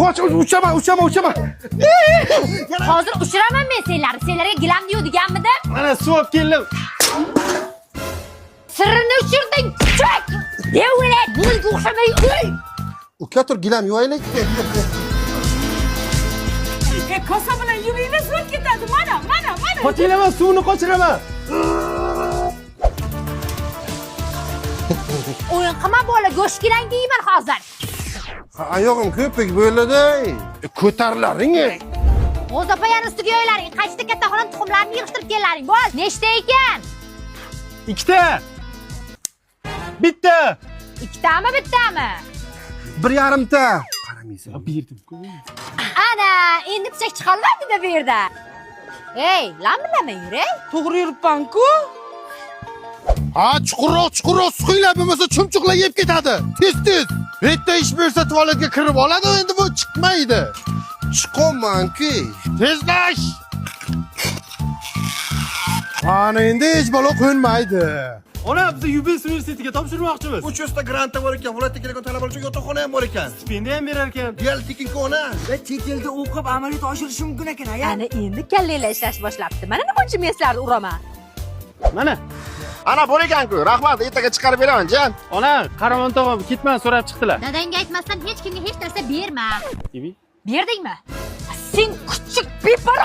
Qoch, uchaman. Hozir ushiraman men senlarni. Senlarga gilam diyor deganmidim? Mana suv olib keldim. Sirrini ushirding. Chak! Devlet, bo'lga o'xshamay o'l. Uka tur gilam yuvaylik. Kosa bilan yuringlar suv ketadi. Mana. Qochiraman, suvni qochiraman. O'yin qilma bola, go'sht gilang deyman hozir. Oyog'im ko'pik bo'ladi. Ko'tarlaring. O'z opayani ustiga yoylaring. Qaychida katta xolam tuxumlarni yig'ishtirib kellaring. Bo'l. Nechta ekan? 2 ta. Bitta. 2tami, bittami? 1,5 ta. Qaramaysan. Berdim-ku. Ana, endi pichak chiqolmadi-da bu yerda. Ey, lambilama yuray. To'g'ri yuribman-ku. Ha, chuqurroq suqinglar bo'lmasa chumchuqlar yeb ketadi. Tez. Bitta ish bersa tualetga kirib oladi, endi bu chiqmaydi. Chiqaman-ku. Tezlash. Ana endi hech bola qo'nmaydi. Ona, biz UBS universitetiga topshirmoqchimiz. 300 ta grant bor ekan, viloyatga kelgan talabalar uchun yotoqxona ham bor ekan. Stipendiya ham berar ekan. Real tekinga ona. Va chet elda o'qib amaliyot oshirish mumkin ekan, aya. Ana endi kallanglar ishlash boshlabdi. Mana nima meslarni uraman. Mana. Ana bor ekan-ku. Rahmat, ertaga chiqarib beraman, jon. Ona, Qaramon tog'am ketman so'rab chiqdilar. Dadangga aytmasdan hech kimga hech narsa berma. Nima? Berdingmi? Sen kuchuk bepar